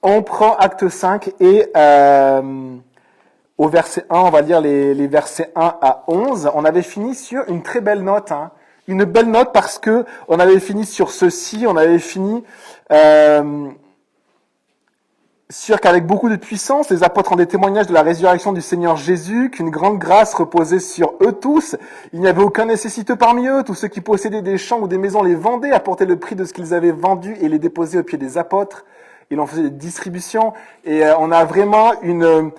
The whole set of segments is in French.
On prend acte 5 et au verset 1, on va lire les versets 1 à 11. On avait fini sur une très belle note. Une belle note parce que on avait fini sur ceci, on avait fini sur qu'avec beaucoup de puissance, les apôtres rendaient témoignage de la résurrection du Seigneur Jésus, qu'une grande grâce reposait sur eux tous. Il n'y avait aucun nécessiteux parmi eux. Tous ceux qui possédaient des champs ou des maisons les vendaient, apportaient le prix de ce qu'ils avaient vendu et les déposaient aux pieds des apôtres. Il en faisait des distributions. Et on a vraiment une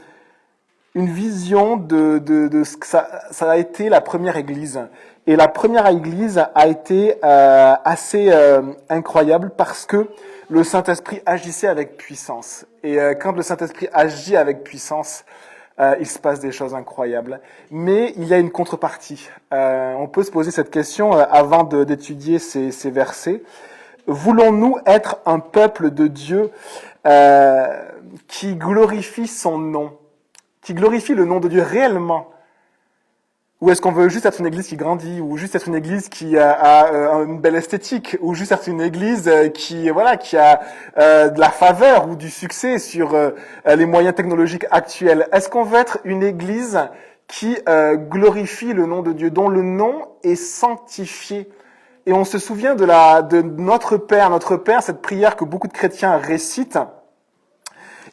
vision de ce que ça a été la première église. Et la première église a été assez incroyable parce que le Saint-Esprit agissait avec puissance. Et quand le Saint-Esprit agit avec puissance, il se passe des choses incroyables. Mais il y a une contrepartie. On peut se poser cette question avant d'étudier ces versets. Voulons-nous être un peuple de Dieu qui glorifie son nom, qui glorifie le nom de Dieu réellement? Ou est-ce qu'on veut juste être une église qui grandit, ou juste être une église qui a une belle esthétique, ou juste être une église qui a de la faveur ou du succès sur les moyens technologiques actuels? Est-ce qu'on veut être une église qui glorifie le nom de Dieu, dont le nom est sanctifié? Et on se souvient de notre Père, cette prière que beaucoup de chrétiens récitent.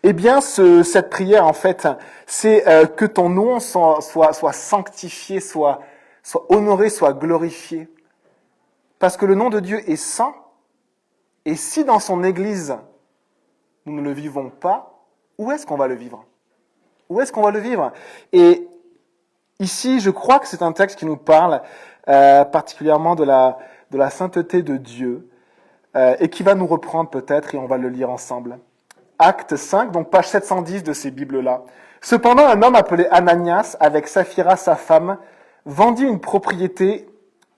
Eh bien, cette prière, en fait, c'est que ton nom soit sanctifié, soit honoré, soit glorifié. Parce que le nom de Dieu est saint, et si dans son Église, nous ne le vivons pas, où est-ce qu'on va le vivre? Où est-ce qu'on va le vivre? Et ici, je crois que c'est un texte qui nous parle particulièrement de la sainteté de Dieu, et qui va nous reprendre peut-être, et on va le lire ensemble. Acte 5, donc page 710 de ces Bibles-là. Cependant, un homme appelé Ananias, avec Saphira sa femme, vendit une propriété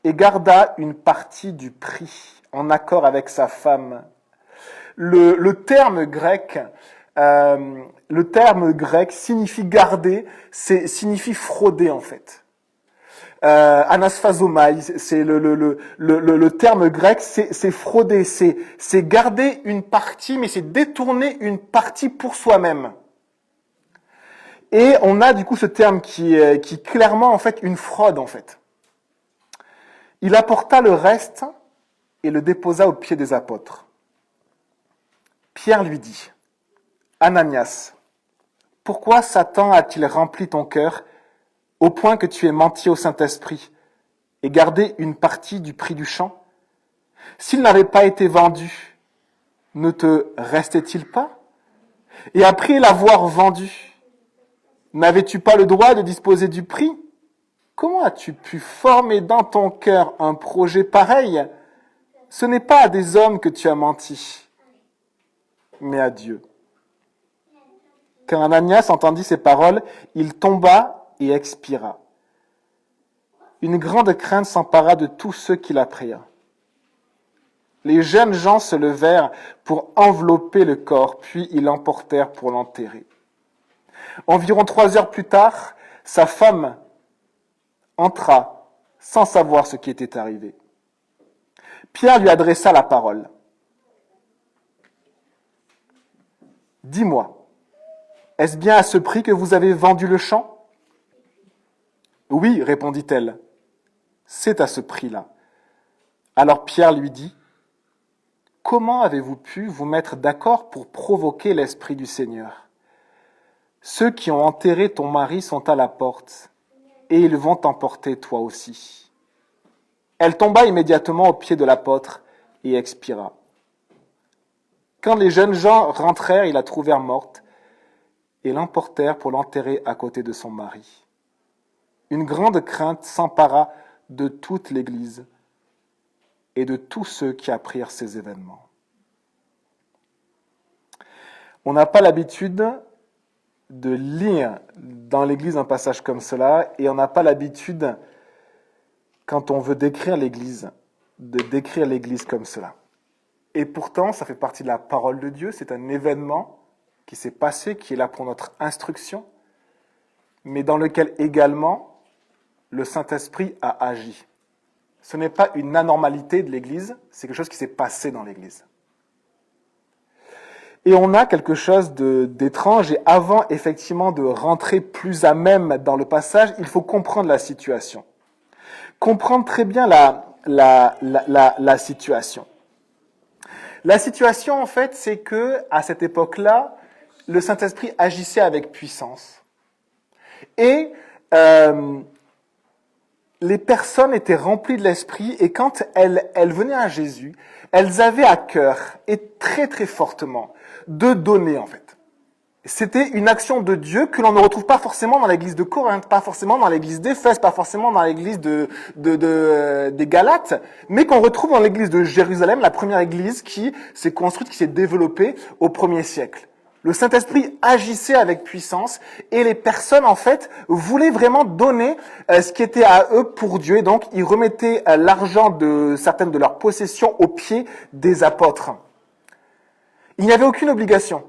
et garda une partie du prix, en accord avec sa femme. Le terme grec signifie garder, signifie frauder en fait. Anasphazomaï, c'est le terme grec, c'est frauder, c'est garder une partie, mais c'est détourner une partie pour soi-même. Et on a du coup ce terme qui est clairement en fait une fraude en fait. Il apporta le reste et le déposa aux pieds des apôtres. Pierre lui dit, Ananias, pourquoi Satan a-t-il rempli ton cœur au point que tu aies menti au Saint-Esprit et gardé une partie du prix du champ? S'il n'avait pas été vendu, ne te restait-il pas? Et après l'avoir vendu, n'avais-tu pas le droit de disposer du prix? Comment as-tu pu former dans ton cœur un projet pareil? Ce n'est pas à des hommes que tu as menti, mais à Dieu. Quand Ananias entendit ces paroles, il tomba et expira. Une grande crainte s'empara de tous ceux qui l'apprirent. Les jeunes gens se levèrent pour envelopper le corps, puis ils l'emportèrent pour l'enterrer. Environ 3 heures plus tard, sa femme entra sans savoir ce qui était arrivé. Pierre lui adressa la parole. « Dis-moi, est-ce bien à ce prix que vous avez vendu le champ ?»« Oui, répondit-elle, c'est à ce prix-là. » Alors Pierre lui dit, « Comment avez-vous pu vous mettre d'accord pour provoquer l'Esprit du Seigneur? Ceux qui ont enterré ton mari sont à la porte, et ils vont t'emporter toi aussi. » Elle tomba immédiatement aux pieds de l'apôtre et expira. Quand les jeunes gens rentrèrent, ils la trouvèrent morte et l'emportèrent pour l'enterrer à côté de son mari. Une grande crainte s'empara de toute l'Église et de tous ceux qui apprirent ces événements. On n'a pas l'habitude de lire dans l'Église un passage comme cela, et on n'a pas l'habitude, quand on veut décrire l'Église, de décrire l'Église comme cela. Et pourtant, ça fait partie de la parole de Dieu, c'est un événement qui s'est passé, qui est là pour notre instruction, mais dans lequel également le Saint-Esprit a agi. Ce n'est pas une anormalité de l'Église, c'est quelque chose qui s'est passé dans l'Église. Et on a quelque chose d'étrange, et avant effectivement de rentrer plus à même dans le passage, il faut comprendre la situation. Comprendre très bien la situation. La situation, en fait, c'est que à cette époque-là, le Saint-Esprit agissait avec puissance. Et les personnes étaient remplies de l'Esprit, et quand elles venaient à Jésus, elles avaient à cœur, et très très fortement, de donner, en fait. C'était une action de Dieu que l'on ne retrouve pas forcément dans l'église de Corinthe, pas forcément dans l'église d'Éphèse, pas forcément dans l'église des Galates, mais qu'on retrouve dans l'église de Jérusalem, la première église qui s'est construite, qui s'est développée au 1er siècle. Le Saint-Esprit agissait avec puissance, et les personnes, en fait, voulaient vraiment donner ce qui était à eux pour Dieu, et donc ils remettaient l'argent de certaines de leurs possessions aux pieds des apôtres. Il n'y avait aucune obligation.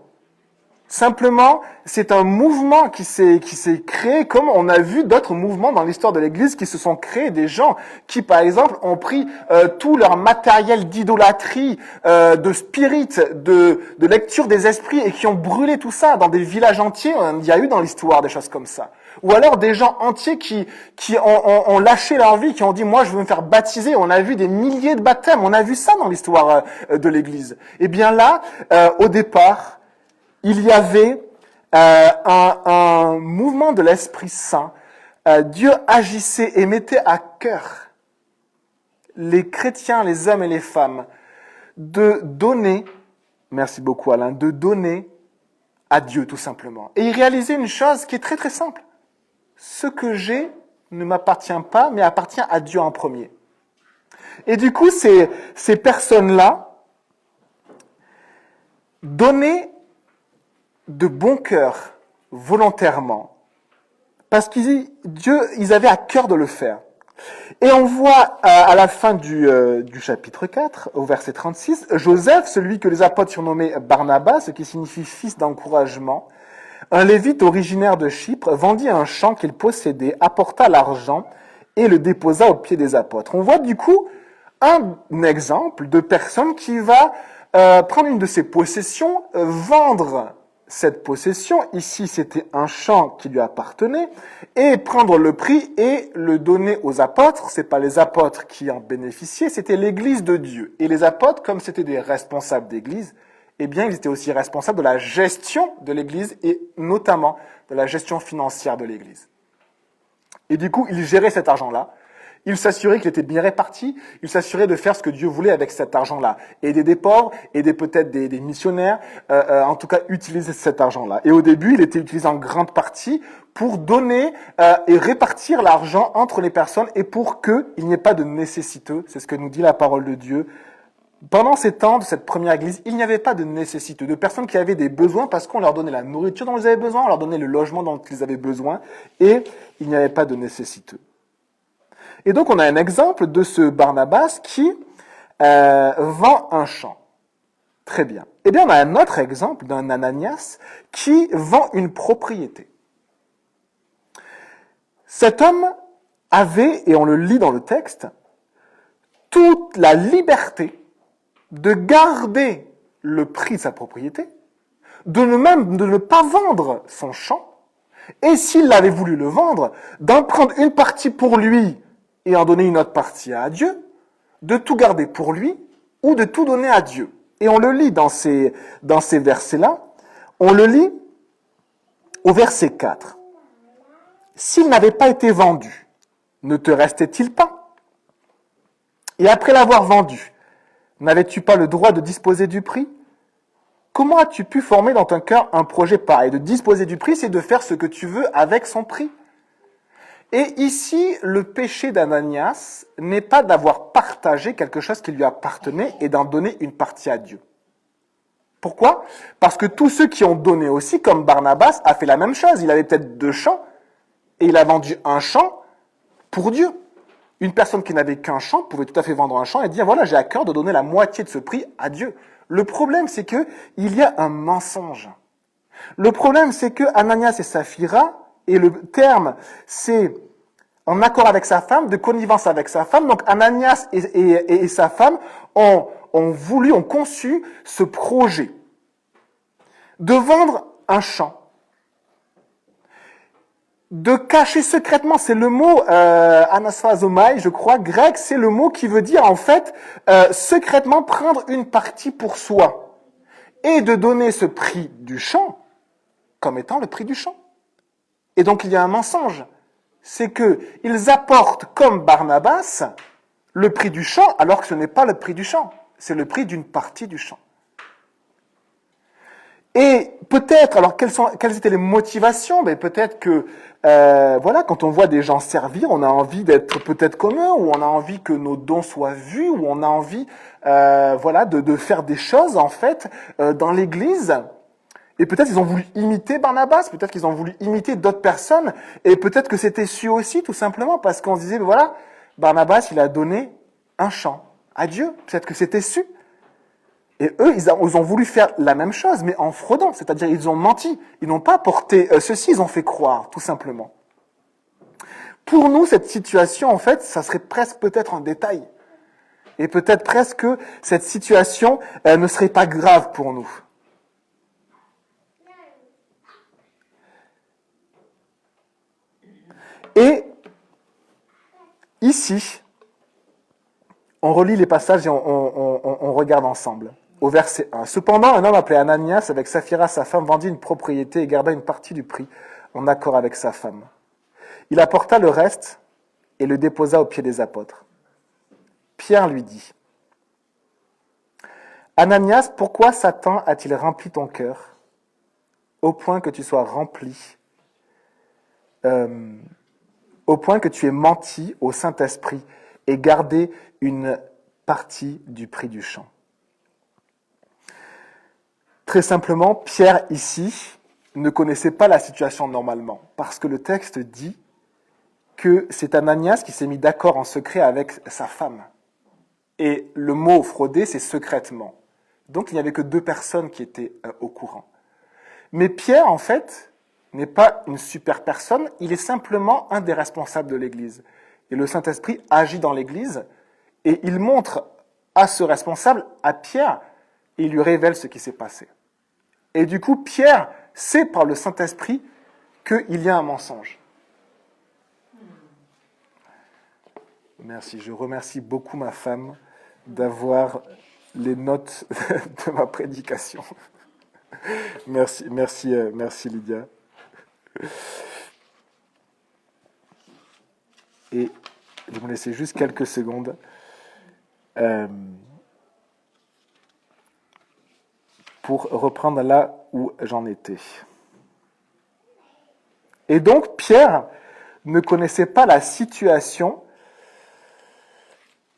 Simplement, c'est un mouvement qui s'est créé, comme on a vu d'autres mouvements dans l'histoire de l'Église qui se sont créés, des gens qui, par exemple, ont pris tout leur matériel d'idolâtrie, de spirit, de lecture des esprits, et qui ont brûlé tout ça dans des villages entiers. Il y a eu dans l'histoire des choses comme ça. Ou alors des gens entiers qui ont lâché leur vie, qui ont dit « moi je veux me faire baptiser ». On a vu des milliers de baptêmes, on a vu ça dans l'histoire de l'Église. Et bien là, au départ, il y avait un mouvement de l'Esprit Saint. Dieu agissait et mettait à cœur les chrétiens, les hommes et les femmes, de donner, merci beaucoup Alain, de donner à Dieu tout simplement. Et il réalisait une chose qui est très très simple. Ce que j'ai ne m'appartient pas, mais appartient à Dieu en premier. Et du coup, ces personnes-là donnaient de bon cœur, volontairement, parce ils avaient à cœur de le faire. Et on voit à la fin du chapitre 4, au verset 36, Joseph, celui que les apôtres surnommaient Barnabas, ce qui signifie fils d'encouragement, un lévite originaire de Chypre, vendit un champ qu'il possédait, apporta l'argent et le déposa aux pieds des apôtres. On voit du coup un exemple de personne qui va prendre une de ses possessions, vendre cette possession, ici c'était un champ qui lui appartenait, et prendre le prix et le donner aux apôtres. C'est pas les apôtres qui en bénéficiaient, c'était l'église de Dieu. Et les apôtres, comme c'était des responsables d'église, eh bien ils étaient aussi responsables de la gestion de l'église, et notamment de la gestion financière de l'église. Et du coup, ils géraient cet argent-là. Il s'assurait qu'il était bien réparti, il s'assurait de faire ce que Dieu voulait avec cet argent-là. Aider des pauvres, aider peut-être des missionnaires, en tout cas utiliser cet argent-là. Et au début, il était utilisé en grande partie pour donner et répartir l'argent entre les personnes, et pour qu'il n'y ait pas de nécessiteux. C'est ce que nous dit la parole de Dieu. Pendant ces temps de cette première église, il n'y avait pas de nécessiteux, de personnes qui avaient des besoins parce qu'on leur donnait la nourriture dont ils avaient besoin, on leur donnait le logement dont ils avaient besoin, et il n'y avait pas de nécessiteux. Et donc, on a un exemple de ce Barnabas qui vend un champ. Très bien. Eh bien, on a un autre exemple d'un Ananias qui vend une propriété. Cet homme avait, et on le lit dans le texte, toute la liberté de garder le prix de sa propriété, de ne pas vendre son champ, et s'il avait voulu le vendre, d'en prendre une partie pour lui et en donner une autre partie à Dieu, de tout garder pour lui ou de tout donner à Dieu. Et on le lit dans ces versets-là, on le lit au verset 4. S'il n'avait pas été vendu, ne te restait-il pas? Et après l'avoir vendu, n'avais-tu pas le droit de disposer du prix? Comment as-tu pu former dans ton cœur un projet pareil? De disposer du prix, c'est de faire ce que tu veux avec son prix. Et ici, le péché d'Ananias n'est pas d'avoir partagé quelque chose qui lui appartenait et d'en donner une partie à Dieu. Pourquoi? Parce que tous ceux qui ont donné aussi, comme Barnabas, a fait la même chose. Il avait peut-être 2 champs et il a vendu un champ pour Dieu. Une personne qui n'avait qu'un champ pouvait tout à fait vendre un champ et dire, voilà, j'ai à cœur de donner la moitié de ce prix à Dieu. Le problème, c'est que il y a un mensonge. Le problème, c'est que Ananias et Saphira, et le terme, c'est en accord avec sa femme, de connivence avec sa femme. Donc Ananias et sa femme ont conçu ce projet de vendre un champ, de cacher secrètement, c'est le mot anasphazomaï, je crois, grec, c'est le mot qui veut dire en fait secrètement prendre une partie pour soi et de donner ce prix du champ comme étant le prix du champ. Et donc il y a un mensonge, c'est que ils apportent comme Barnabas le prix du champ alors que ce n'est pas le prix du champ, c'est le prix d'une partie du champ. Et peut-être, alors quelles étaient les motivations? Ben peut-être que, voilà, quand on voit des gens servir, on a envie d'être peut-être comme eux, ou on a envie que nos dons soient vus, ou on a envie, voilà, de faire des choses en fait dans l'Église. Et peut-être ils ont voulu imiter Barnabas, peut-être qu'ils ont voulu imiter d'autres personnes, et peut-être que c'était su aussi, tout simplement, parce qu'on se disait, ben voilà, Barnabas, il a donné un chant à Dieu. Peut-être que c'était su. Et eux, ils ont voulu faire la même chose, mais en fraudant. C'est-à-dire, ils ont menti. Ils n'ont pas apporté ceci, ils ont fait croire, tout simplement. Pour nous, cette situation, en fait, ça serait presque peut-être un détail. Et peut-être presque que cette situation ne serait pas grave pour nous. Et ici, on relit les passages et on regarde ensemble. Au verset 1. Cependant, un homme appelé Ananias, avec Saphira, sa femme, vendit une propriété et garda une partie du prix, en accord avec sa femme. Il apporta le reste et le déposa aux pieds des apôtres. Pierre lui dit, Ananias, pourquoi Satan a-t-il rempli ton cœur, au point que tu sois rempli, au point que tu aies menti au Saint-Esprit et gardé une partie du prix du champ? Très simplement, Pierre, ici, ne connaissait pas la situation normalement, parce que le texte dit que c'est Ananias qui s'est mis d'accord en secret avec sa femme. Et le mot frauder, c'est secrètement. Donc il n'y avait que 2 personnes qui étaient au courant. Mais Pierre, en fait, n'est pas une super personne, il est simplement un des responsables de l'Église. Et le Saint-Esprit agit dans l'Église, et il montre à ce responsable, à Pierre, et il lui révèle ce qui s'est passé. Et du coup, Pierre sait par le Saint-Esprit qu'il y a un mensonge. Merci, je remercie beaucoup ma femme d'avoir les notes de ma prédication. Merci Lydia. Et vous me laissez juste quelques secondes. Pour reprendre là où j'en étais. Et donc, Pierre ne connaissait pas la situation,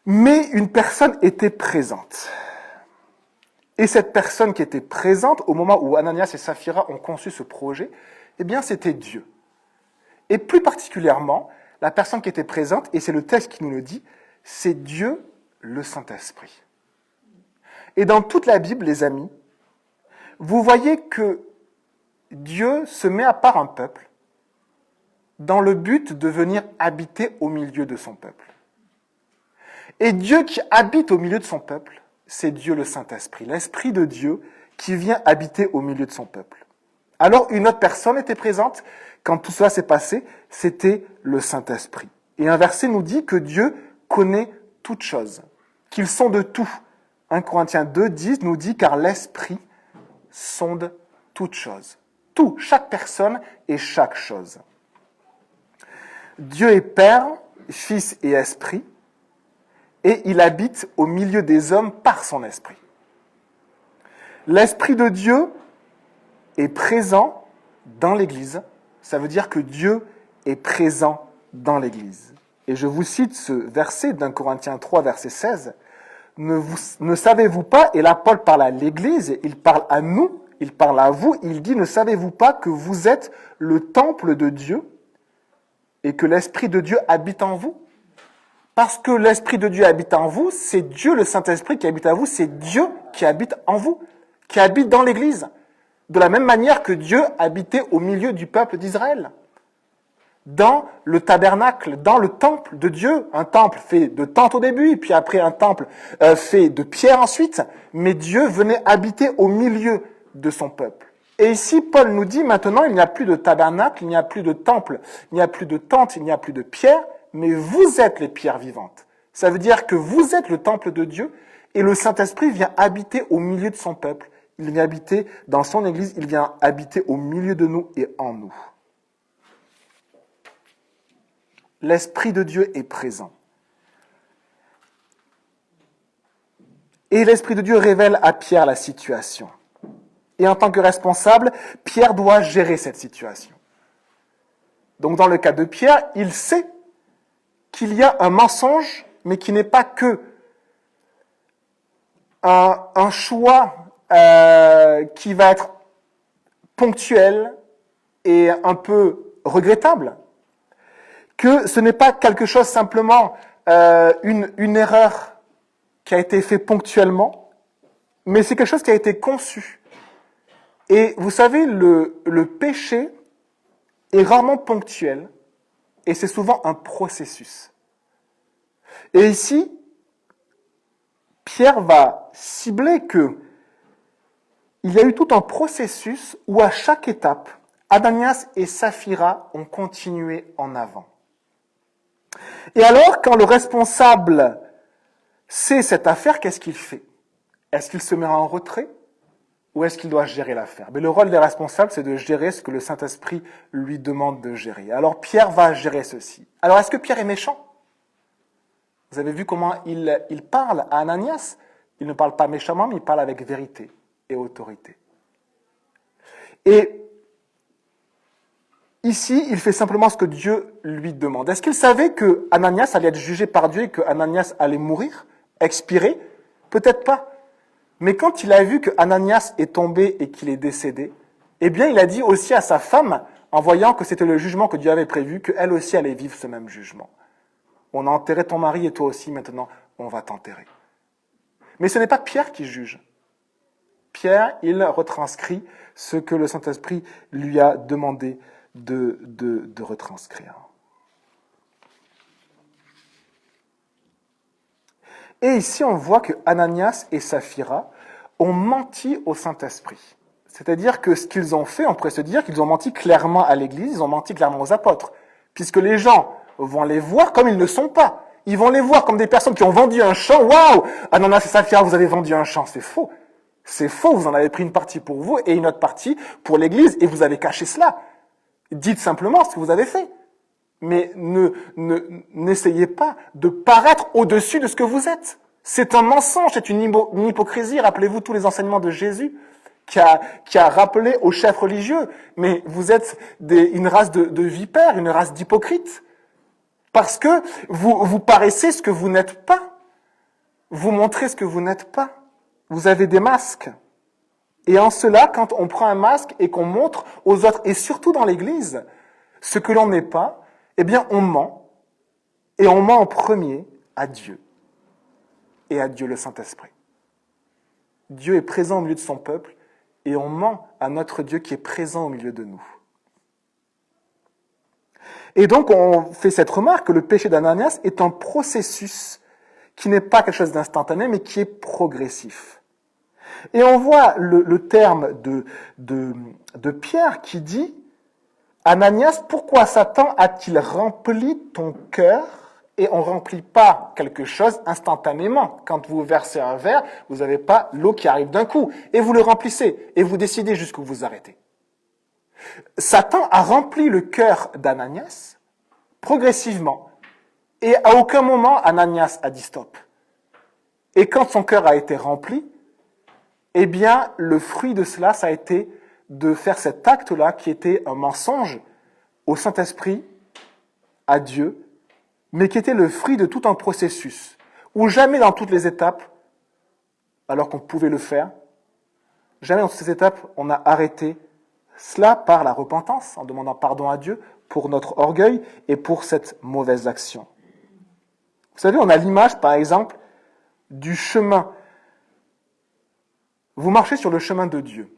mais une personne était présente. Et cette personne qui était présente au moment où Ananias et Saphira ont conçu ce projet, eh bien, c'était Dieu. Et plus particulièrement, la personne qui était présente, et c'est le texte qui nous le dit, c'est Dieu, le Saint-Esprit. Et dans toute la Bible, les amis, vous voyez que Dieu se met à part un peuple dans le but de venir habiter au milieu de son peuple. Et Dieu qui habite au milieu de son peuple, c'est Dieu le Saint-Esprit, l'Esprit de Dieu qui vient habiter au milieu de son peuple. Alors une autre personne était présente quand tout cela s'est passé, c'était le Saint-Esprit. Et un verset nous dit que Dieu connaît toutes choses, qu'ils sont de tout. 1 Corinthiens 2:10 nous dit « Car l'Esprit sonde toutes choses. » Tout, chaque personne et chaque chose. Dieu est Père, Fils et Esprit, et il habite au milieu des hommes par son Esprit. L'Esprit de Dieu est présent dans l'Église. Ça veut dire que Dieu est présent dans l'Église. Et je vous cite ce verset d'1 Corinthiens 3, verset 16. Ne savez-vous pas, et là Paul parle à l'Église, il parle à nous, il parle à vous, il dit, ne savez-vous pas que vous êtes le temple de Dieu et que l'Esprit de Dieu habite en vous? Parce que l'Esprit de Dieu habite en vous, c'est Dieu, le Saint-Esprit qui habite en vous, c'est Dieu qui habite en vous, qui habite dans l'Église. De la même manière que Dieu habitait au milieu du peuple d'Israël. Dans le tabernacle, dans le temple de Dieu, un temple fait de tente au début, et puis après un temple fait de pierre ensuite, mais Dieu venait habiter au milieu de son peuple. Et ici, Paul nous dit maintenant, il n'y a plus de tabernacle, il n'y a plus de temple, il n'y a plus de tente, il n'y a plus de pierre, mais vous êtes les pierres vivantes. Ça veut dire que vous êtes le temple de Dieu et le Saint-Esprit vient habiter au milieu de son peuple. Il vient habiter dans son Église, il vient habiter au milieu de nous et en nous. L'Esprit de Dieu est présent. Et l'Esprit de Dieu révèle à Pierre la situation. Et en tant que responsable, Pierre doit gérer cette situation. Donc dans le cas de Pierre, il sait qu'il y a un mensonge, mais qui n'est pas que un choix qui va être ponctuel et un peu regrettable, que ce n'est pas quelque chose simplement une erreur qui a été faite ponctuellement, mais c'est quelque chose qui a été conçu. Et vous savez, le péché est rarement ponctuel et c'est souvent un processus. Et ici, Pierre va cibler que il y a eu tout un processus où à chaque étape, Ananias et Saphira ont continué en avant. Et alors, quand le responsable sait cette affaire, qu'est-ce qu'il fait? Est-ce qu'il se met en retrait ou est-ce qu'il doit gérer l'affaire? Mais le rôle des responsables, c'est de gérer ce que le Saint-Esprit lui demande de gérer. Alors Pierre va gérer ceci. Alors est-ce que Pierre est méchant? Vous avez vu comment il parle à Ananias? Il ne parle pas méchamment, mais il parle avec vérité et autorité. Et ici, il fait simplement ce que Dieu lui demande. Est-ce qu'il savait que Ananias allait être jugé par Dieu et que Ananias allait mourir, expirer? Peut-être pas. Mais quand il a vu que Ananias est tombé et qu'il est décédé, eh bien, il a dit aussi à sa femme, en voyant que c'était le jugement que Dieu avait prévu, qu'elle aussi allait vivre ce même jugement. On a enterré ton mari et toi aussi, maintenant, on va t'enterrer. Mais ce n'est pas Pierre qui juge. Pierre, il retranscrit ce que le Saint-Esprit lui a demandé de retranscrire. Et ici, on voit que Ananias et Saphira ont menti au Saint-Esprit. C'est-à-dire que ce qu'ils ont fait, on pourrait se dire qu'ils ont menti clairement à l'Église, ils ont menti clairement aux apôtres. Puisque les gens vont les voir comme ils ne sont pas. Ils vont les voir comme des personnes qui ont vendu un champ. Waouh! Ananias et Saphira, vous avez vendu un champ. C'est faux. C'est faux, vous en avez pris une partie pour vous et une autre partie pour l'Église et vous avez caché cela. Dites simplement ce que vous avez fait. Mais n'essayez pas de paraître au-dessus de ce que vous êtes. C'est un mensonge, c'est une hypocrisie. Rappelez-vous tous les enseignements de Jésus qui a rappelé aux chefs religieux. Mais vous êtes une race de vipères, une race d'hypocrites. Parce que vous paraissez ce que vous n'êtes pas. Vous montrez ce que vous n'êtes pas. Vous avez des masques. Et en cela, quand on prend un masque et qu'on montre aux autres, et surtout dans l'Église, ce que l'on n'est pas, eh bien, on ment. Et on ment en premier à Dieu. Et à Dieu le Saint-Esprit. Dieu est présent au milieu de son peuple, et on ment à notre Dieu qui est présent au milieu de nous. Et donc, on fait cette remarque que le péché d'Ananias est un processus qui n'est pas quelque chose d'instantané, mais qui est progressif. Et on voit le terme de Pierre qui dit « Ananias, pourquoi Satan a-t-il rempli ton cœur ?» Et on ne remplit pas quelque chose instantanément. Quand vous versez un verre, vous n'avez pas l'eau qui arrive d'un coup. Et vous le remplissez. Et vous décidez jusqu'où vous arrêtez. Satan a rempli le cœur d'Ananias progressivement. Et à aucun moment, Ananias a dit stop. Et quand son cœur a été rempli, eh bien, le fruit de cela, ça a été de faire cet acte-là qui était un mensonge au Saint-Esprit, à Dieu, mais qui était le fruit de tout un processus, où jamais dans toutes les étapes, alors qu'on pouvait le faire, jamais dans toutes ces étapes, on a arrêté cela par la repentance, en demandant pardon à Dieu pour notre orgueil et pour cette mauvaise action. Vous savez, on a l'image, par exemple, du chemin. Vous marchez sur le chemin de Dieu.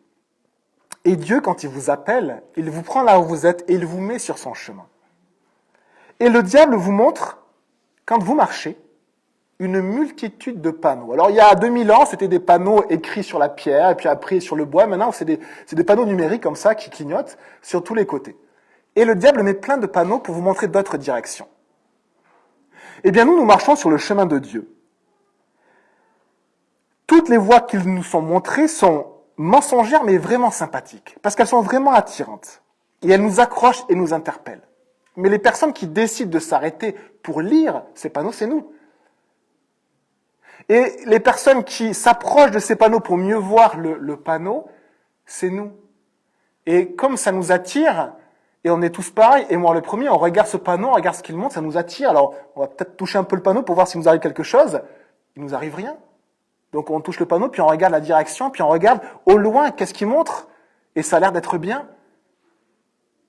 Et Dieu, quand il vous appelle, il vous prend là où vous êtes et il vous met sur son chemin. Et le diable vous montre, quand vous marchez, une multitude de panneaux. Alors il y a 2000 ans, c'était des panneaux écrits sur la pierre, et puis après sur le bois. Maintenant, c'est des panneaux numériques comme ça qui clignotent sur tous les côtés. Et le diable met plein de panneaux pour vous montrer d'autres directions. Eh bien, nous marchons sur le chemin de Dieu. Toutes les voies qui nous sont montrées sont mensongères, mais vraiment sympathiques, parce qu'elles sont vraiment attirantes. Et elles nous accrochent et nous interpellent. Mais les personnes qui décident de s'arrêter pour lire ces panneaux, c'est nous. Et les personnes qui s'approchent de ces panneaux pour mieux voir le panneau, c'est nous. Et comme ça nous attire, et on est tous pareils, et moi le premier, on regarde ce panneau, on regarde ce qu'il montre, ça nous attire. Alors, on va peut-être toucher un peu le panneau pour voir s'il nous arrive quelque chose. Il nous arrive rien. Donc on touche le panneau, puis on regarde la direction, puis on regarde au loin qu'est-ce qu'il montre, et ça a l'air d'être bien.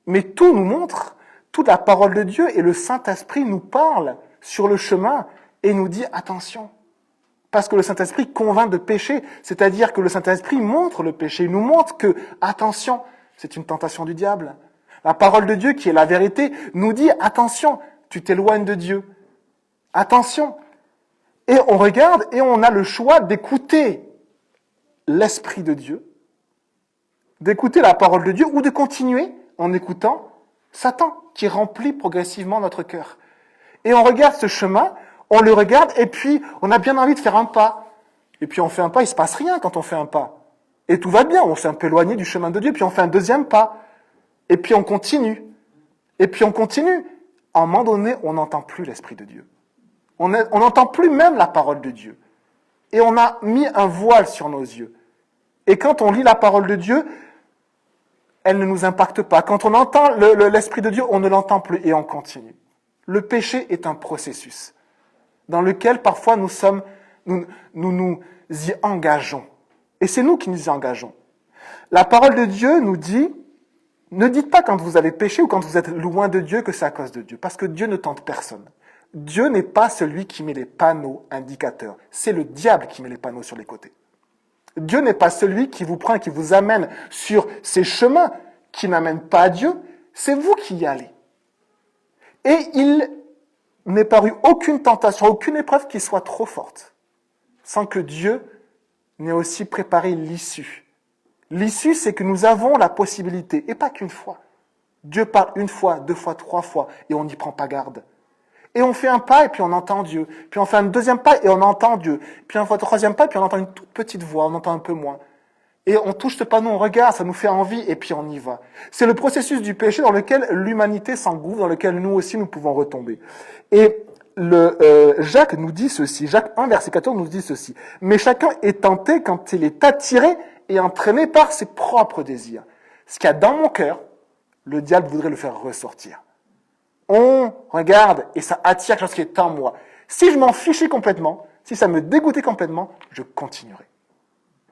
Mais tout nous montre, toute la parole de Dieu et le Saint-Esprit nous parle sur le chemin et nous dit attention. Parce que le Saint-Esprit convainc de péché, c'est-à-dire que le Saint-Esprit montre le péché, il nous montre que, attention, c'est une tentation du diable. La parole de Dieu, qui est la vérité, nous dit attention, tu t'éloignes de Dieu. Attention. Et on regarde et on a le choix d'écouter l'Esprit de Dieu, d'écouter la parole de Dieu ou de continuer en écoutant Satan, qui remplit progressivement notre cœur. Et on regarde ce chemin, on le regarde, et puis on a bien envie de faire un pas. Et puis on fait un pas, il ne se passe rien quand on fait un pas. Et tout va bien, on s'est un peu éloigné du chemin de Dieu, puis on fait un deuxième pas. Et puis on continue. Et puis on continue. À un moment donné, on n'entend plus l'Esprit de Dieu. On n'entend plus même la parole de Dieu. Et on a mis un voile sur nos yeux. Et quand on lit la parole de Dieu, elle ne nous impacte pas. Quand on entend l'Esprit de Dieu, on ne l'entend plus et on continue. Le péché est un processus dans lequel parfois nous nous y engageons. Et c'est nous qui nous y engageons. La parole de Dieu nous dit, ne dites pas quand vous avez péché ou quand vous êtes loin de Dieu que c'est à cause de Dieu, parce que Dieu ne tente personne. Dieu n'est pas celui qui met les panneaux indicateurs. C'est le diable qui met les panneaux sur les côtés. Dieu n'est pas celui qui vous prend et qui vous amène sur ces chemins qui n'amènent pas à Dieu. C'est vous qui y allez. Et il n'est paru aucune tentation, aucune épreuve qui soit trop forte, sans que Dieu n'ait aussi préparé l'issue. L'issue, c'est que nous avons la possibilité, et pas qu'une fois. Dieu parle une fois, 2 fois, 3 fois, et on n'y prend pas garde. Et on fait un pas, et puis on entend Dieu. Puis on fait un deuxième pas, et on entend Dieu. Puis on fait un troisième pas, puis on entend une toute petite voix, on entend un peu moins. Et on touche ce panneau, on regarde, ça nous fait envie, et puis on y va. C'est le processus du péché dans lequel l'humanité s'engouffre, dans lequel nous aussi nous pouvons retomber. Et Jacques nous dit ceci, Jacques 1, verset 14 nous dit ceci. Mais chacun est tenté quand il est attiré et entraîné par ses propres désirs. Ce qu'il y a dans mon cœur, le diable voudrait le faire ressortir. On regarde et ça attire quelque chose qui est en moi. Si je m'en fichais complètement, si ça me dégoûtait complètement, je continuerai.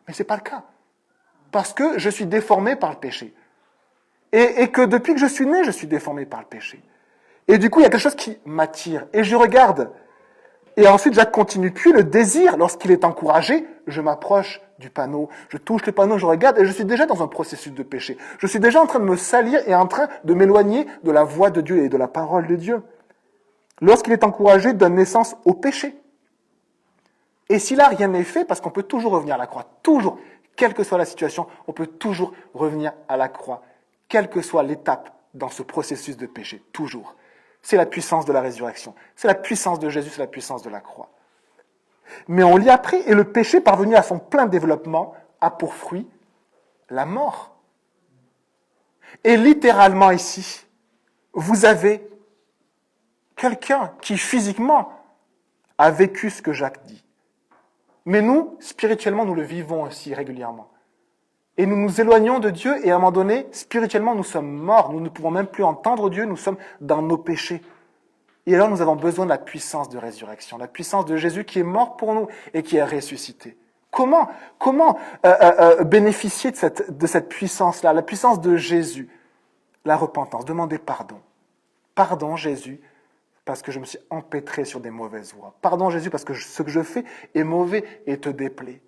Mais ce n'est pas le cas. Parce que je suis déformé par le péché. Et que depuis que je suis né, je suis déformé par le péché. Et du coup, il y a quelque chose qui m'attire. Et je regarde. Et ensuite, Jacques continue. Puis le désir, lorsqu'il est encouragé, je m'approche du panneau. Je touche le panneau, je regarde, et je suis déjà dans un processus de péché. Je suis déjà en train de me salir et en train de m'éloigner de la voix de Dieu et de la parole de Dieu. Lorsqu'il est encouragé, donne naissance au péché. Et si là, rien n'est fait, parce qu'on peut toujours revenir à la croix, toujours, quelle que soit la situation, on peut toujours revenir à la croix, quelle que soit l'étape dans ce processus de péché, toujours. C'est la puissance de la résurrection, c'est la puissance de Jésus, c'est la puissance de la croix. Mais on lit après, et le péché, parvenu à son plein développement, a pour fruit la mort. Et littéralement ici, vous avez quelqu'un qui physiquement a vécu ce que Jacques dit. Mais nous, spirituellement, nous le vivons aussi régulièrement. Et nous nous éloignons de Dieu et à un moment donné, spirituellement, nous sommes morts. Nous ne pouvons même plus entendre Dieu, nous sommes dans nos péchés. Et alors nous avons besoin de la puissance de résurrection, la puissance de Jésus qui est mort pour nous et qui est ressuscité. Comment bénéficier de cette puissance-là, la puissance de Jésus? La repentance, demander pardon. Pardon Jésus, parce que je me suis empêtré sur des mauvaises voies. Pardon Jésus, parce que ce que je fais est mauvais et te déplaît.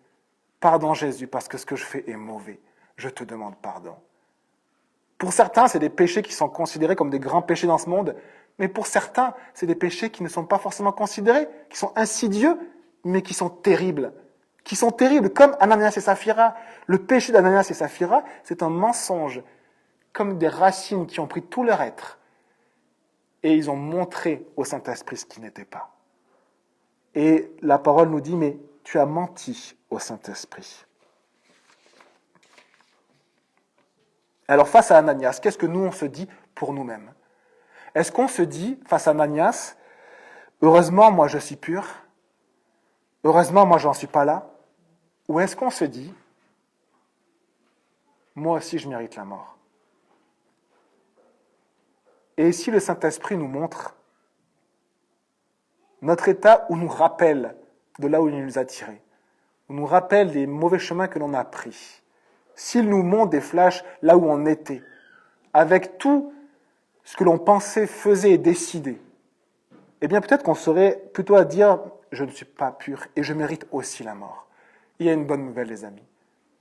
Pardon Jésus, parce que ce que je fais est mauvais. Je te demande pardon. Pour certains, c'est des péchés qui sont considérés comme des grands péchés dans ce monde, Mais pour certains, c'est des péchés qui ne sont pas forcément considérés, qui sont insidieux, mais qui sont terribles. Qui sont terribles, comme Ananias et Saphira. Le péché d'Ananias et Saphira, c'est un mensonge, comme des racines qui ont pris tout leur être. Et ils ont montré au Saint-Esprit ce qui n'était pas. Et la parole nous dit, mais tu as menti au Saint-Esprit. Alors face à Ananias, qu'est-ce que nous on se dit pour nous-mêmes? Est-ce qu'on se dit face à Ananias, heureusement moi je suis pur, heureusement moi j'en suis pas là? Ou est-ce qu'on se dit, moi aussi je mérite la mort? Et si le Saint-Esprit nous montre notre état ou nous rappelle de là où il nous a tirés, ou nous rappelle des mauvais chemins que l'on a pris, s'il nous montre des flashs là où on était, avec tout ce que l'on pensait, faisait et décidait, eh bien peut-être qu'on serait plutôt à dire « je ne suis pas pur et je mérite aussi la mort ». Il y a une bonne nouvelle les amis,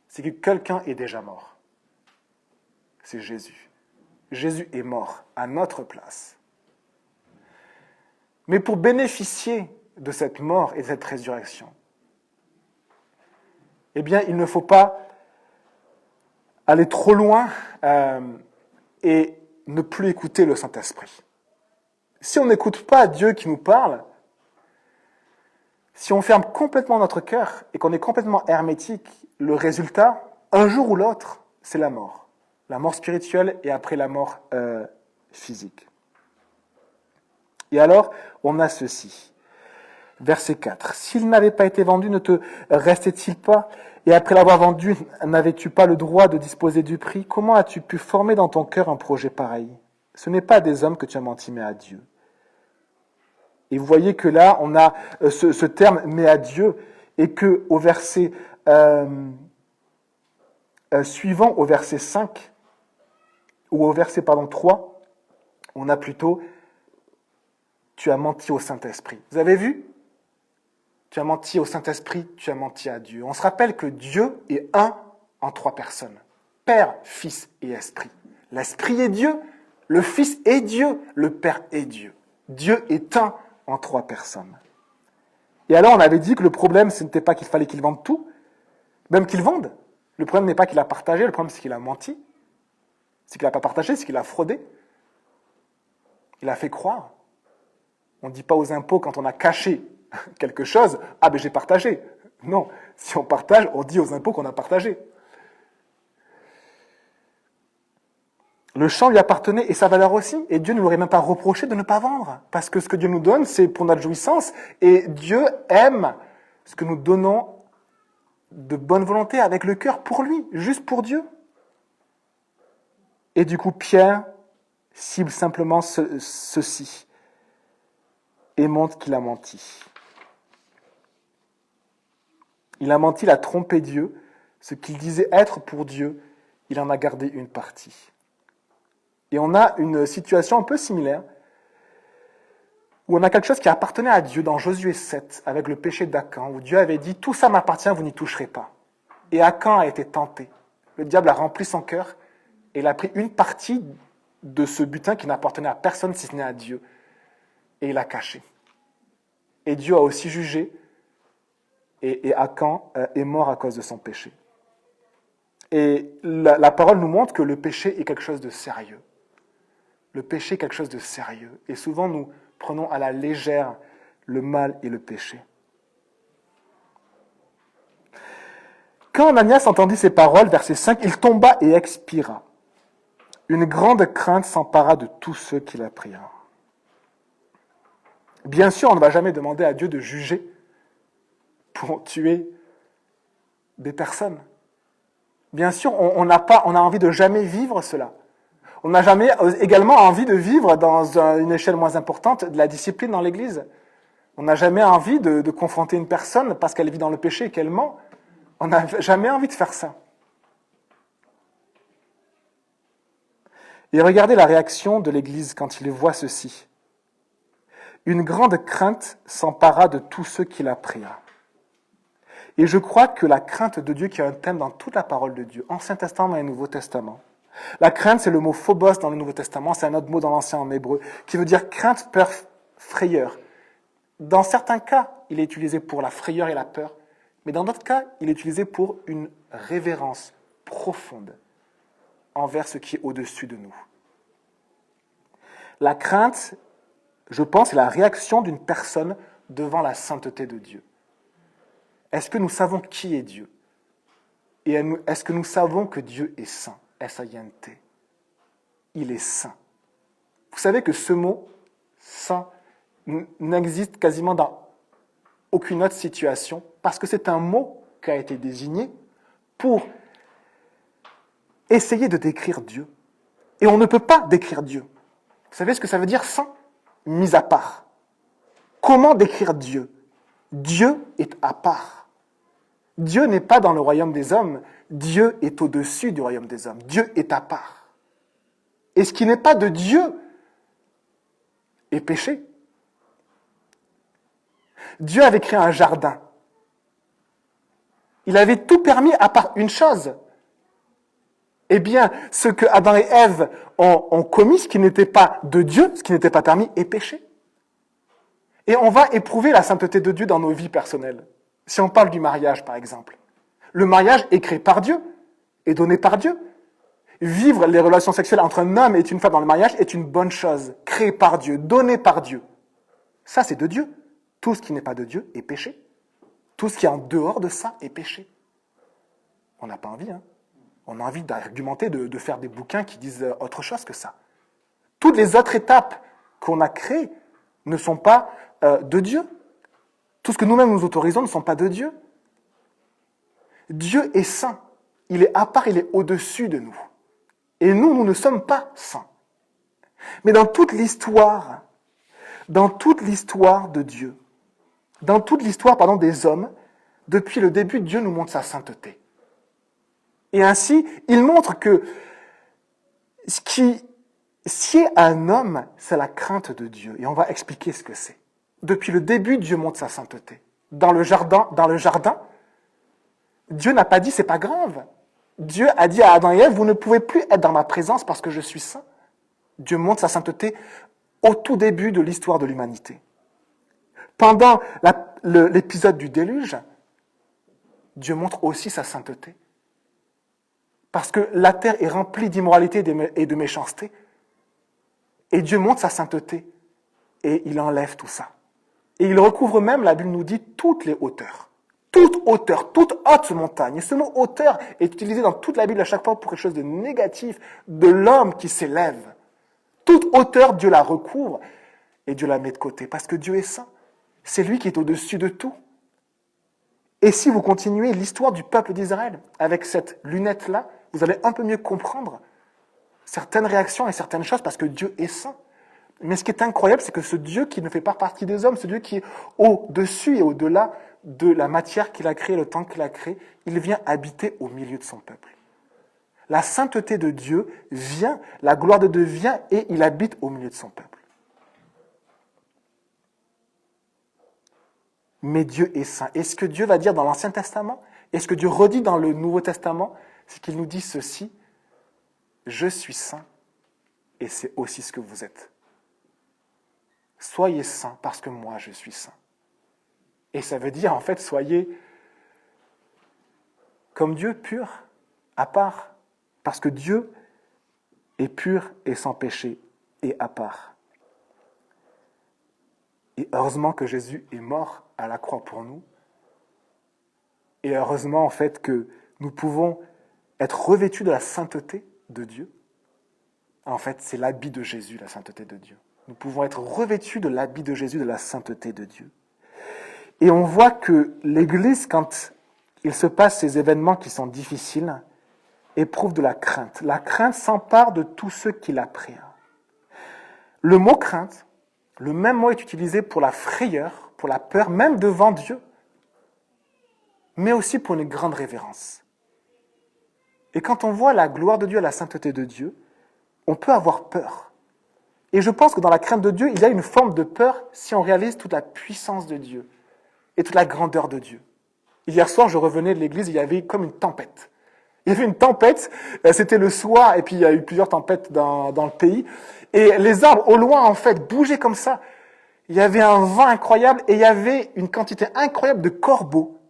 c'est que quelqu'un est déjà mort. C'est Jésus. Jésus est mort à notre place. Mais pour bénéficier de cette mort et de cette résurrection, eh bien il ne faut pas aller trop loin et ne plus écouter le Saint-Esprit. Si on n'écoute pas Dieu qui nous parle, si on ferme complètement notre cœur et qu'on est complètement hermétique, le résultat, un jour ou l'autre, c'est la mort. La mort spirituelle et après la mort physique. Et alors, on a ceci. Verset 4. S'il n'avait pas été vendu, ne te restait-il pas? Et après l'avoir vendu, n'avais-tu pas le droit de disposer du prix? Comment as-tu pu former dans ton cœur un projet pareil? Ce n'est pas à des hommes que tu as menti, mais à Dieu. Et vous voyez que là, on a ce terme « mais à Dieu » et que au verset suivant, au verset 5, ou au verset 3, on a plutôt « tu as menti au Saint-Esprit ». Vous avez vu? Tu as menti au Saint-Esprit, tu as menti à Dieu. On se rappelle que Dieu est un en trois personnes. Père, Fils et Esprit. L'Esprit est Dieu, le Fils est Dieu, le Père est Dieu. Dieu est un en trois personnes. Et alors on avait dit que le problème, ce n'était pas qu'il fallait qu'il vende tout, même qu'il vende. Le problème n'est pas qu'il a partagé, le problème c'est qu'il a menti. C'est qu'il n'a pas partagé, c'est qu'il a fraudé. Il a fait croire. On ne dit pas aux impôts quand on a caché quelque chose, ah ben j'ai partagé. Non, si on partage, on dit aux impôts qu'on a partagé. Le champ lui appartenait et sa valeur aussi, et Dieu ne l'aurait même pas reproché de ne pas vendre, parce que ce que Dieu nous donne, c'est pour notre jouissance, et Dieu aime ce que nous donnons de bonne volonté, avec le cœur, pour lui, juste pour Dieu. Et du coup, Pierre cible simplement ceci, et montre qu'il a menti. Il a menti, il a trompé Dieu. Ce qu'il disait être pour Dieu, il en a gardé une partie. Et on a une situation un peu similaire, où on a quelque chose qui appartenait à Dieu dans Josué 7, avec le péché d'Acan, où Dieu avait dit « Tout ça m'appartient, vous n'y toucherez pas ». Et Acan a été tenté. Le diable a rempli son cœur, et il a pris une partie de ce butin qui n'appartenait à personne si ce n'est à Dieu, et il l'a caché. Et Dieu a aussi jugé, et Acan est mort à cause de son péché. Et la parole nous montre que le péché est quelque chose de sérieux. Le péché est quelque chose de sérieux. Et souvent, nous prenons à la légère le mal et le péché. Quand Ananias entendit ces paroles, verset 5, il tomba et expira. Une grande crainte s'empara de tous ceux qui la prièrent. Bien sûr, on ne va jamais demander à Dieu de juger pour tuer des personnes. Bien sûr, on a envie de jamais vivre cela. On n'a jamais également envie de vivre dans une échelle moins importante de la discipline dans l'Église. On n'a jamais envie de confronter une personne parce qu'elle vit dans le péché et qu'elle ment. On n'a jamais envie de faire ça. Et regardez la réaction de l'Église quand il voit ceci. Une grande crainte s'empara de tous ceux qui la prirent. Et je crois que la crainte de Dieu, qui est un thème dans toute la parole de Dieu, Ancien Testament et Nouveau Testament, La crainte, c'est le mot phobos dans le Nouveau Testament, c'est un autre mot dans l'Ancien en hébreu, qui veut dire crainte, peur, frayeur. Dans certains cas, il est utilisé pour la frayeur et la peur, mais dans d'autres cas, il est utilisé pour une révérence profonde envers ce qui est au-dessus de nous. La crainte, je pense, est la réaction d'une personne devant la sainteté de Dieu. Est-ce que nous savons qui est Dieu? Et est-ce que nous savons que Dieu est saint? S-A-I-N-T. Il est saint. Vous savez que ce mot, saint, n'existe quasiment dans aucune autre situation, parce que c'est un mot qui a été désigné pour essayer de décrire Dieu. Et on ne peut pas décrire Dieu. Vous savez ce que ça veut dire, saint? Mis à part. Comment décrire Dieu? Dieu est à part. Dieu n'est pas dans le royaume des hommes. Dieu est au-dessus du royaume des hommes. Dieu est à part. Et ce qui n'est pas de Dieu est péché. Dieu avait créé un jardin. Il avait tout permis à part une chose. Eh bien, ce que Adam et Ève ont commis, ce qui n'était pas de Dieu, ce qui n'était pas permis, est péché. Et on va éprouver la sainteté de Dieu dans nos vies personnelles. Si on parle du mariage, par exemple. Le mariage est créé par Dieu, est donné par Dieu. Vivre les relations sexuelles entre un homme et une femme dans le mariage est une bonne chose, créée par Dieu, donnée par Dieu. Ça, c'est de Dieu. Tout ce qui n'est pas de Dieu est péché. Tout ce qui est en dehors de ça est péché. On n'a pas envie, hein. On a envie d'argumenter, de faire des bouquins qui disent autre chose que ça. Toutes les autres étapes qu'on a créées ne sont pas de Dieu. Tout ce que nous-mêmes nous autorisons ne sont pas de Dieu. Dieu est saint. Il est à part, il est au-dessus de nous. Et nous ne sommes pas saints. Mais dans toute l'histoire de Dieu, dans toute l'histoire, des hommes, depuis le début, Dieu nous montre sa sainteté. Et ainsi, il montre que ce qui sied à un homme, c'est la crainte de Dieu. Et on va expliquer ce que c'est. Depuis le début, Dieu montre sa sainteté. Dans le jardin, Dieu n'a pas dit c'est pas grave. Dieu a dit à Adam et Ève, vous ne pouvez plus être dans ma présence parce que je suis saint. Dieu montre sa sainteté au tout début de l'histoire de l'humanité. Pendant l'épisode du déluge, Dieu montre aussi sa sainteté. Parce que la terre est remplie d'immoralité et de méchanceté. Et Dieu montre sa sainteté. Et il enlève tout ça. Et il recouvre même, la Bible nous dit, toutes les hauteurs. Toute hauteur, toute haute montagne. Et ce mot hauteur est utilisé dans toute la Bible à chaque fois pour quelque chose de négatif, de l'homme qui s'élève. Toute hauteur, Dieu la recouvre et Dieu la met de côté. Parce que Dieu est saint. C'est lui qui est au-dessus de tout. Et si vous continuez l'histoire du peuple d'Israël avec cette lunette-là, vous allez un peu mieux comprendre certaines réactions et certaines choses parce que Dieu est saint. Mais ce qui est incroyable, c'est que ce Dieu qui ne fait pas partie des hommes, ce Dieu qui est au-dessus et au-delà de la matière qu'il a créée, le temps qu'il a créé, il vient habiter au milieu de son peuple. La sainteté de Dieu vient, la gloire de Dieu vient et il habite au milieu de son peuple. Mais Dieu est saint. Et ce que Dieu va dire dans l'Ancien Testament, et ce que Dieu redit dans le Nouveau Testament, c'est qu'il nous dit ceci, je suis saint et c'est aussi ce que vous êtes. Soyez saints parce que moi je suis saint. Et ça veut dire en fait, soyez comme Dieu, pur, à part. Parce que Dieu est pur et sans péché et à part. Et heureusement que Jésus est mort à la croix pour nous. Et heureusement en fait que nous pouvons être revêtus de la sainteté de Dieu. En fait, c'est l'habit de Jésus, la sainteté de Dieu. Nous pouvons être revêtus de l'habit de Jésus, de la sainteté de Dieu. Et on voit que l'Église, quand il se passe ces événements qui sont difficiles, éprouve de la crainte. La crainte s'empare de tous ceux qui l'appréhendent. Le mot crainte, le même mot est utilisé pour la frayeur, pour la peur, même devant Dieu, mais aussi pour une grande révérence. Et quand on voit la gloire de Dieu et la sainteté de Dieu, on peut avoir peur. Et je pense que dans la crainte de Dieu, il y a une forme de peur si on réalise toute la puissance de Dieu et toute la grandeur de Dieu. Hier soir, je revenais de l'église, il y avait comme une tempête. Il y avait une tempête, c'était le soir, et puis il y a eu plusieurs tempêtes dans le pays, et les arbres au loin en fait bougeaient comme ça. Il y avait un vent incroyable et il y avait une quantité incroyable de corbeaux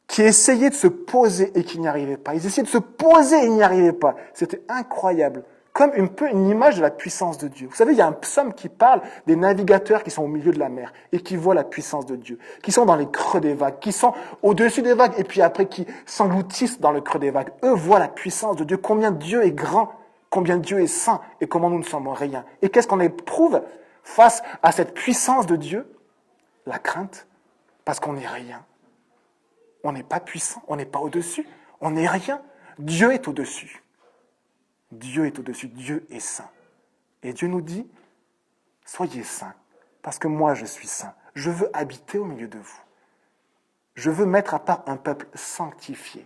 qui essayaient de se poser et qui n'y arrivaient pas. Ils essayaient de se poser et ils n'y arrivaient pas. C'était incroyable. Comme un peu une image de la puissance de Dieu. Vous savez, il y a un psaume qui parle des navigateurs qui sont au milieu de la mer et qui voient la puissance de Dieu, qui sont dans les creux des vagues, qui sont au-dessus des vagues et puis après qui s'engloutissent dans le creux des vagues. Eux voient la puissance de Dieu, combien Dieu est grand, combien Dieu est saint et comment nous ne sommes rien. Et qu'est-ce qu'on éprouve face à cette puissance de Dieu? La crainte, parce qu'on n'est rien. On n'est pas puissant, on n'est pas au-dessus, on n'est rien. Dieu est au-dessus. Dieu est au-dessus, Dieu est saint. Et Dieu nous dit, soyez saints, parce que moi je suis saint. Je veux habiter au milieu de vous. Je veux mettre à part un peuple sanctifié,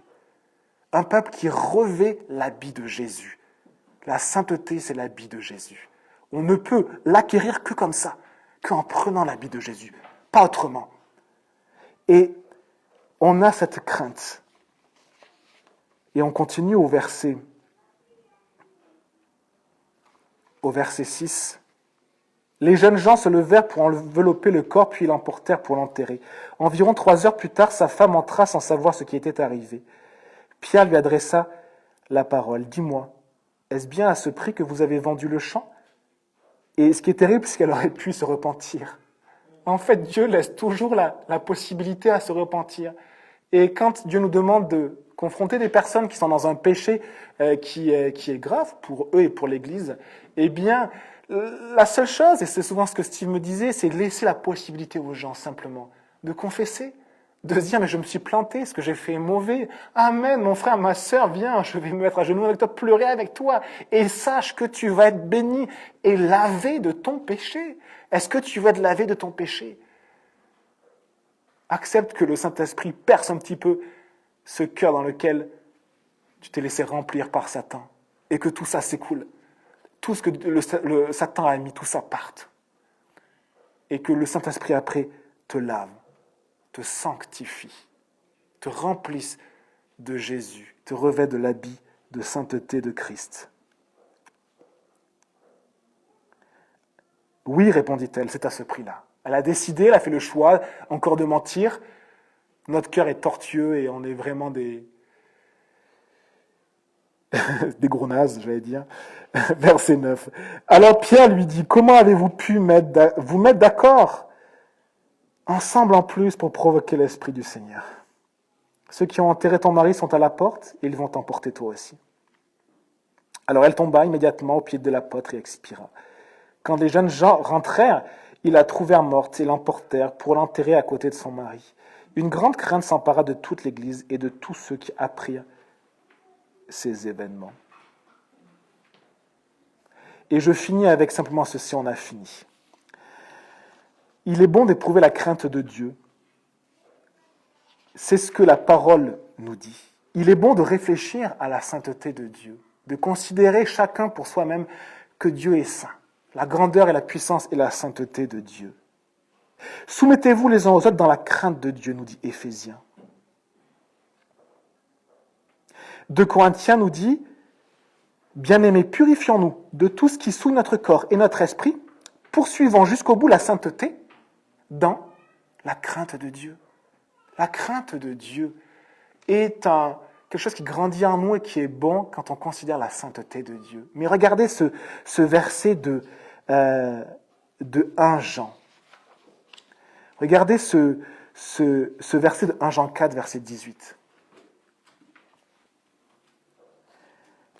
un peuple qui revêt l'habit de Jésus. La sainteté, c'est l'habit de Jésus. On ne peut l'acquérir que comme ça, qu'en prenant l'habit de Jésus, pas autrement. Et on a cette crainte. Et on continue au verset 6. Les jeunes gens se levèrent pour envelopper le corps, puis l'emportèrent pour l'enterrer. Environ 3 heures plus tard, sa femme entra sans savoir ce qui était arrivé. Pierre lui adressa la parole. « Dis-moi, est-ce bien à ce prix que vous avez vendu le champ ?» Et ce qui est terrible, c'est qu'elle aurait pu se repentir. En fait, Dieu laisse toujours la possibilité à se repentir. Et quand Dieu nous demande de confronter des personnes qui sont dans un péché qui est grave pour eux et pour l'Église, eh bien, la seule chose, et c'est souvent ce que Steve me disait, c'est de laisser la possibilité aux gens simplement de confesser, de se dire, mais je me suis planté, ce que j'ai fait est mauvais. Amen, mon frère, ma sœur, viens, je vais me mettre à genoux avec toi, pleurer avec toi, et sache que tu vas être béni et lavé de ton péché. Est-ce que tu veux être lavé de ton péché? Accepte que le Saint-Esprit perce un petit peu ce cœur dans lequel tu t'es laissé remplir par Satan, et que tout ça s'écoule. Tout ce que le Satan a mis, tout ça parte. Et que le Saint-Esprit après te lave, te sanctifie, te remplisse de Jésus, te revêt de l'habit de sainteté de Christ. Oui, répondit-elle, c'est à ce prix-là. Elle a décidé, elle a fait le choix encore de mentir. Notre cœur est tortueux et on est vraiment des gros nazes, j'allais dire. Verset 9. Alors Pierre lui dit, comment avez-vous pu vous mettre d'accord ensemble en plus pour provoquer l'Esprit du Seigneur? Ceux qui ont enterré ton mari sont à la porte et ils vont t'emporter toi aussi. Alors elle tomba immédiatement au pied de l'apôtre et expira. Quand les jeunes gens rentrèrent, ils la trouvèrent morte et l'emportèrent pour l'enterrer à côté de son mari. Une grande crainte s'empara de toute l'Église et de tous ceux qui apprirent ces événements. Et je finis avec simplement ceci, on a fini. Il est bon d'éprouver la crainte de Dieu. C'est ce que la parole nous dit. Il est bon de réfléchir à la sainteté de Dieu, de considérer chacun pour soi-même que Dieu est saint, la grandeur et la puissance et la sainteté de Dieu. Soumettez-vous les uns aux autres dans la crainte de Dieu, nous dit Éphésiens. 2 Corinthiens nous dit, bien-aimés, purifions-nous de tout ce qui souille notre corps et notre esprit, poursuivant jusqu'au bout la sainteté dans la crainte de Dieu. La crainte de Dieu est quelque chose qui grandit en nous et qui est bon quand on considère la sainteté de Dieu. Mais regardez ce verset de 1 Jean. Regardez ce verset de 1 Jean 4, verset 18.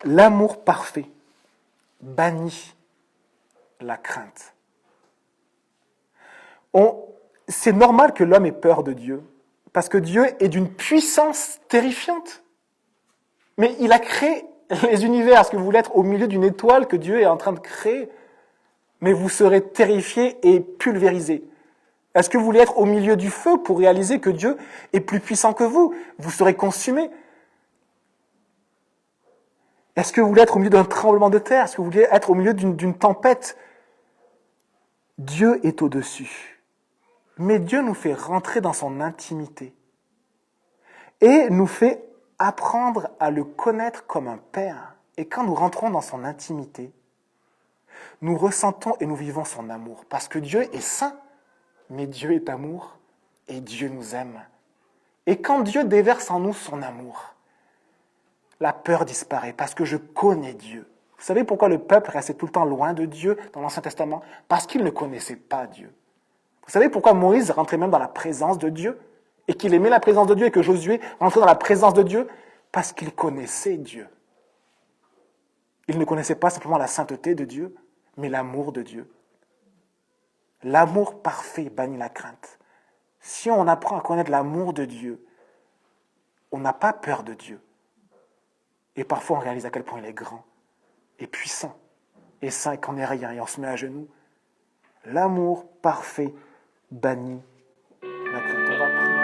L'amour parfait bannit la crainte. C'est normal que l'homme ait peur de Dieu, parce que Dieu est d'une puissance terrifiante. Mais il a créé les univers. Est-ce que vous voulez être au milieu d'une étoile que Dieu est en train de créer? Mais vous serez terrifié et pulvérisé. Est-ce que vous voulez être au milieu du feu pour réaliser que Dieu est plus puissant que vous? Vous serez consumé. Est-ce que vous voulez être au milieu d'un tremblement de terre? Est-ce que vous voulez être au milieu d'une tempête? Dieu est au-dessus. Mais Dieu nous fait rentrer dans son intimité et nous fait apprendre à le connaître comme un Père. Et quand nous rentrons dans son intimité, nous ressentons et nous vivons son amour. Parce que Dieu est saint, mais Dieu est amour et Dieu nous aime. Et quand Dieu déverse en nous son amour, la peur disparaît parce que je connais Dieu. Vous savez pourquoi le peuple restait tout le temps loin de Dieu dans l'Ancien Testament? Parce qu'il ne connaissait pas Dieu. Vous savez pourquoi Moïse rentrait même dans la présence de Dieu et qu'il aimait la présence de Dieu et que Josué rentrait dans la présence de Dieu? Parce qu'il connaissait Dieu. Il ne connaissait pas simplement la sainteté de Dieu, mais l'amour de Dieu. L'amour parfait bannit la crainte. Si on apprend à connaître l'amour de Dieu, on n'a pas peur de Dieu. Et parfois, on réalise à quel point il est grand et puissant et saint et qu'on n'est rien et on se met à genoux. L'amour parfait bannit la crainte. On va prier.